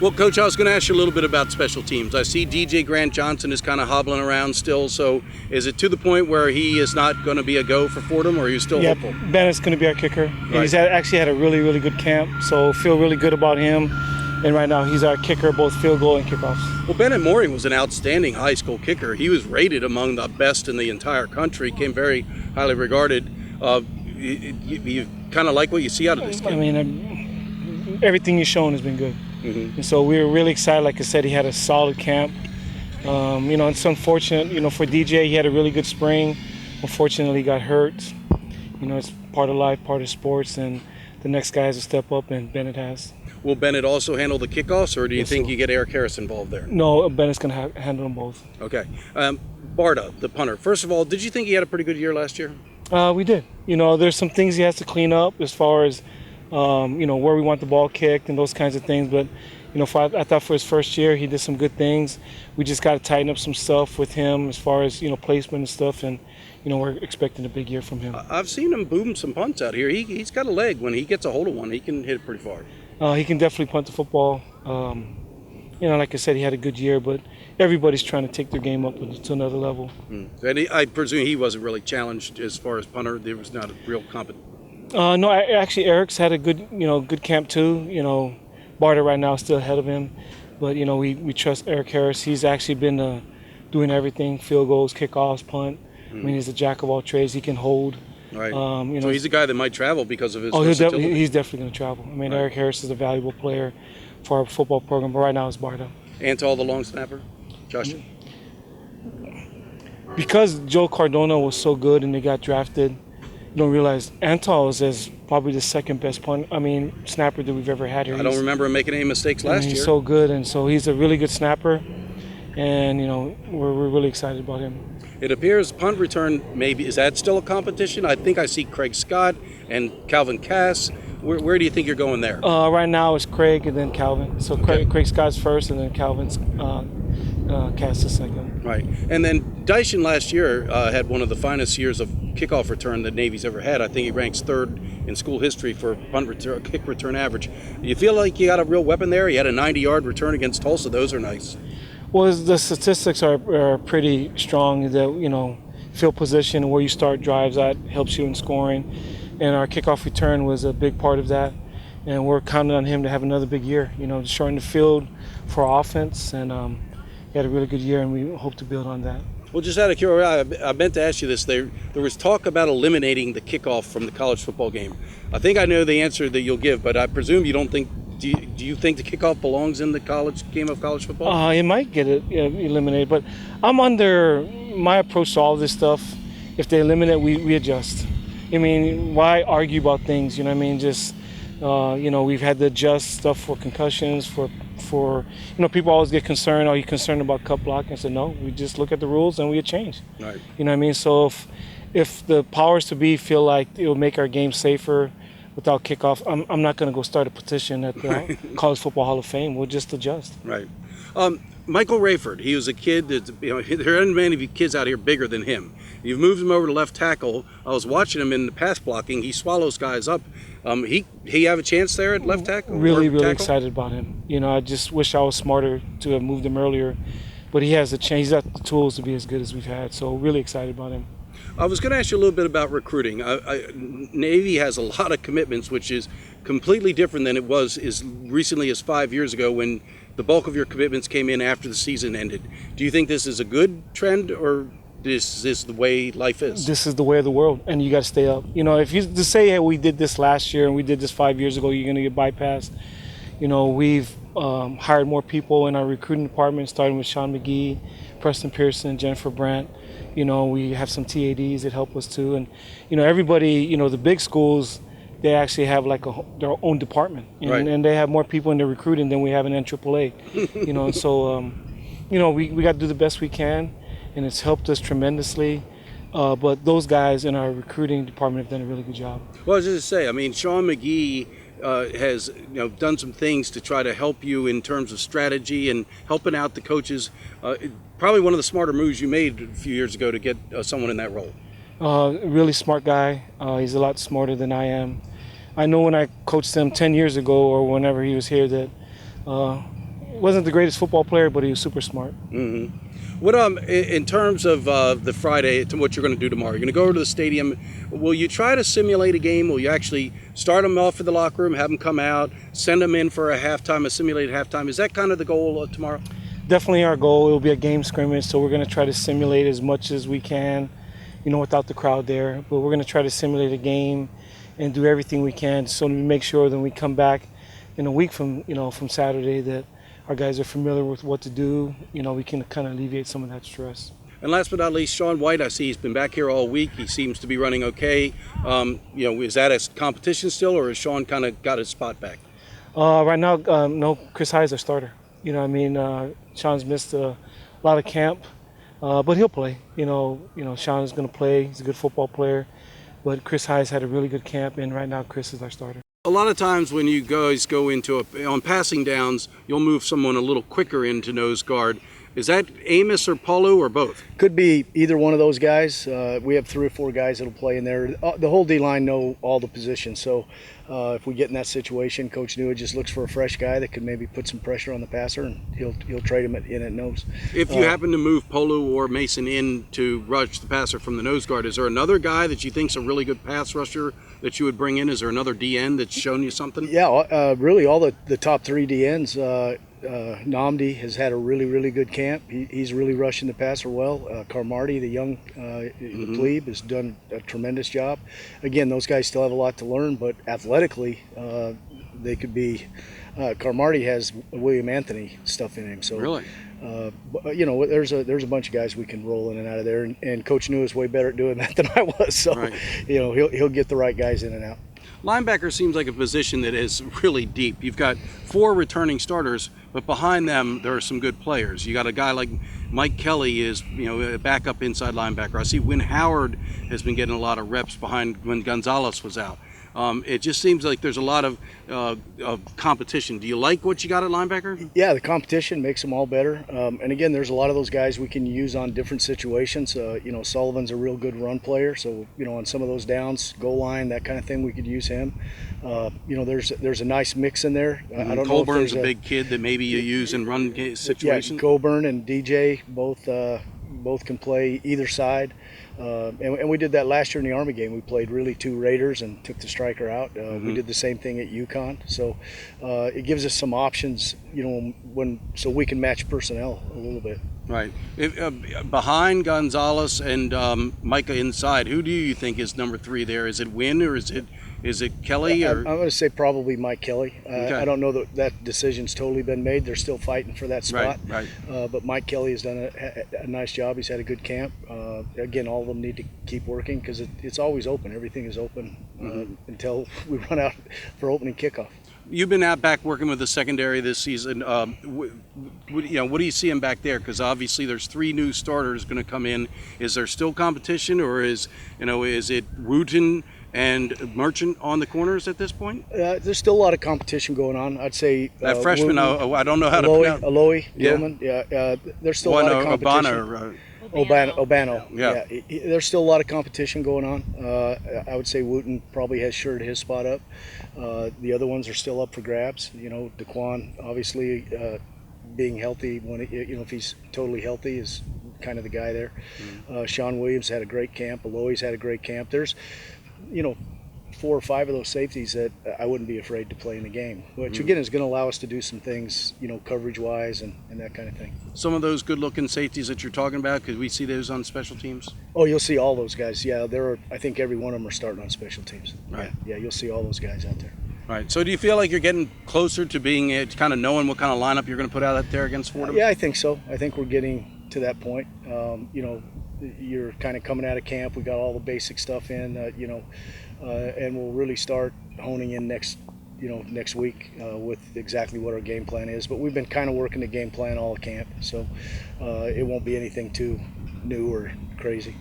Well, Coach, I was going to ask you a little bit about special teams. I see DJ Grant Johnson is kind of hobbling around still, so is it to the point where he is not going to be a go for Fordham, or are you still hopeful? Bennett's going to be our kicker. Right. He's actually had a really, really good camp, so feel really good about him. And right now he's our kicker, both field goal and kickoffs. Well, Bennett Mooring was an outstanding high school kicker. He was rated among the best in the entire country, came very highly regarded. You kind of like what you see out of this kid? I mean, everything he's shown has been good. Mm-hmm. And so we were really excited. Like I said, he had a solid camp. It's unfortunate, for DJ, he had a really good spring. Unfortunately, he got hurt. It's part of life, part of sports, and the next guy has to step up, and Bennett has. Will Bennett also handle the kickoffs, or do you think you get Eric Harris involved there? No, Bennett's going to handle them both. Okay. Barta, the punter. First of all, did you think he had a pretty good year last year? We did. There's some things he has to clean up as far as, where we want the ball kicked and those kinds of things. But, I thought for his first year, he did some good things. We just got to tighten up some stuff with him as far as, placement and stuff. And, we're expecting a big year from him. I've seen him boom some punts out here. He's got a leg. When he gets a hold of one, he can hit it pretty far. He can definitely punt the football. Like I said, he had a good year, but everybody's trying to take their game up to another level. And I presume he wasn't really challenged as far as punter. There was not a real competition. No, actually, Eric's had a good camp too. Barter right now is still ahead of him, but we trust Eric Harris. He's actually been doing everything: field goals, kickoffs, punt. I mean, he's a jack of all trades. He can hold. Right. So he's a guy that might travel because of his. He's definitely going to travel. I mean, right. Eric Harris is a valuable player for our football program, but right now it's Barta. Antal, the long snapper, Josh. Because Joe Cardona was so good and they got drafted, you don't realize Antal is probably the second best snapper that we've ever had here. I don't remember him making any mistakes last year. He's so good, and so he's a really good snapper, and we're really excited about him. It appears punt return is that still a competition? I think I see Craig Scott and Calvin Cass. Where do you think you're going there? Right now it's Craig and then Calvin. So Craig Scott's first, and then Calvin's Cass is second. Right. And then Dyson last year had one of the finest years of kickoff return that Navy's ever had. I think he ranks third in school history for kick return average. You feel like you got a real weapon there? He had a 90-yard return against Tulsa. Those are nice. Well, the statistics are pretty strong. That field position and where you start drives at helps you in scoring, and our kickoff return was a big part of that. And we're counting on him to have another big year. To shorten the field for offense, and he had a really good year, and we hope to build on that. Well, just out of curiosity, I meant to ask you this. There was talk about eliminating the kickoff from the college football game. I think I know the answer that you'll give, but I presume you don't think. Do you think the kickoff belongs in the game of college football? It might get it eliminated, but I'm under my approach to all this stuff. If they eliminate, we adjust. I mean, why argue about things? Just we've had to adjust stuff for concussions, for people always get concerned. Are you concerned about cut blocking? I said no. We just look at the rules and we change. Right. So if the powers to be feel like it will make our game safer without kickoff, I'm not going to go start a petition at the College Football Hall of Fame. We'll just adjust. Right. Michael Rayford, he was a kid that, there aren't many kids out here bigger than him. You've moved him over to left tackle. I was watching him in the pass blocking. He swallows guys up. He have a chance there at left tackle? Really excited about him. I just wish I was smarter to have moved him earlier. But he has a chance. He's got the tools to be as good as we've had. So really excited about him. I was going to ask you a little bit about recruiting. Navy has a lot of commitments, which is completely different than it was as recently as 5 years ago when the bulk of your commitments came in after the season ended. Do you think this is a good trend, or is this the way life is? This is the way of the world, and you got to stay up. If you to say, hey, we did this last year and we did this 5 years ago, you're going to get bypassed. We've hired more people in our recruiting department, starting with Sean McGee, Preston Pehrson, Jennifer Brandt. We have some TADs that help us too. And, everybody, the big schools, they actually have like their own department. And they have more people in their recruiting than we have in NAAA. And so, we got to do the best we can, and it's helped us tremendously. But those guys in our recruiting department have done a really good job. Well, I was just to say, Sean McGee has done some things to try to help you in terms of strategy and helping out the coaches. Probably one of the smarter moves you made a few years ago to get someone in that role. Really smart guy. He's a lot smarter than I am. I know when I coached him 10 years ago or whenever he was here that wasn't the greatest football player, but he was super smart. What in terms of the Friday, to what you're going to do tomorrow? You're going to go over to the stadium. Will you try to simulate a game? Will you actually start them off in the locker room, have them come out, send them in for a simulated halftime? Is that kind of the goal tomorrow? Definitely our goal. It will be a game scrimmage, so we're going to try to simulate as much as we can, without the crowd there. But we're going to try to simulate a game and do everything we can so we make sure that when we come back in a week from Saturday that our guys are familiar with what to do. We can kind of alleviate some of that stress. And last but not least, Sean White, I see he's been back here all week. He seems to be running okay. Is that a competition still, or has Sean kind of got his spot back? Right now, no, Chris High is our starter. Sean's missed a lot of camp, but he'll play. Sean is going to play. He's a good football player. But Chris High's had a really good camp, and right now Chris is our starter. A lot of times when you guys go into on passing downs, you'll move someone a little quicker into nose guard. Is that Amos or Paulo or both? Could be either one of those guys. We have 3 or 4 guys that'll play in there. The whole D-line know all the positions, so if we get in that situation, Coach Niumatalolo just looks for a fresh guy that could maybe put some pressure on the passer, and he'll trade him in at nose. If you happen to move Paulo or Mason in to rush the passer from the nose guard, is there another guy that you think's a really good pass rusher that you would bring in? Is there another DN that's shown you something? Yeah, really all the top 3 DNs. Namdi has had a really good camp. He's really rushing the passer well. Carmarty, the young plebe, has done a tremendous job. Again, those guys still have a lot to learn, but athletically, they could be. Carmarty has William Anthony stuff in him. So really, there's a bunch of guys we can roll in and out of there, and Coach New is way better at doing that than I was. So right. He'll get the right guys in and out. Linebacker seems like a position that is really deep. You've got 4 returning starters, but behind them there are some good players. You got a guy like Mike Kelly is, a backup inside linebacker. I see Win Howard has been getting a lot of reps behind when Gonzalez was out. It just seems like there's a lot of competition. Do you like what you got at linebacker? Yeah, the competition makes them all better. And again, there's a lot of those guys we can use on different situations. Sullivan's a real good run player, so on some of those downs, goal line, that kind of thing, we could use him. There's a nice mix in there. I don't know if Colburn's a big kid that maybe you use in run situations. Yeah, Coburn and DJ both can play either side. And we did that last year in the Army game. We played really 2 Raiders and took the striker out. We did the same thing at UConn. So it gives us some options, so we can match personnel a little bit. Right. Behind Gonzalez and Micah inside, who do you think is number 3 there? Is it Wynn or is it Kelly? Or? I'm going to say probably Mike Kelly. Okay. I don't know that decision's totally been made. They're still fighting for that spot. Right. But Mike Kelly has done a nice job. He's had a good camp. Again, all of them need to keep working because it's always open. Everything is open until we run out for opening kickoff. You've been out back working with the secondary this season. What do you see him back there? Because obviously there's 3 new starters going to come in. Is there still competition, or is it Wooten and Merchant on the corners at this point? There's still a lot of competition going on. I'd say that freshman, Wooten, I don't know how to pronounce. Aloy, yeah. Gilman. Yeah, there's still a lot of competition. Obano. Yeah. There's still a lot of competition going on. I would say Wooten probably has sured his spot up. The other ones are still up for grabs. Daquan, obviously, being healthy, if he's totally healthy, is kind of the guy there. Sean Williams had a great camp. Aloy's had a great camp. There's, 4 or 5 of those safeties that I wouldn't be afraid to play in the game, which again is going to allow us to do some things, coverage-wise and that kind of thing. Some of those good-looking safeties that you're talking about, could we see those on special teams? Oh, you'll see all those guys. Yeah, I think every one of them are starting on special teams. Right. Yeah, you'll see all those guys out there. Right. So do you feel like you're getting closer to being kind of knowing what kind of lineup you're going to put out there against Fordham? Yeah, I think so. I think we're getting to that point. You're kind of coming out of camp. We got all the basic stuff in, and we'll really start honing in next week with exactly what our game plan is. But we've been kind of working the game plan all camp, so it won't be anything too new or crazy.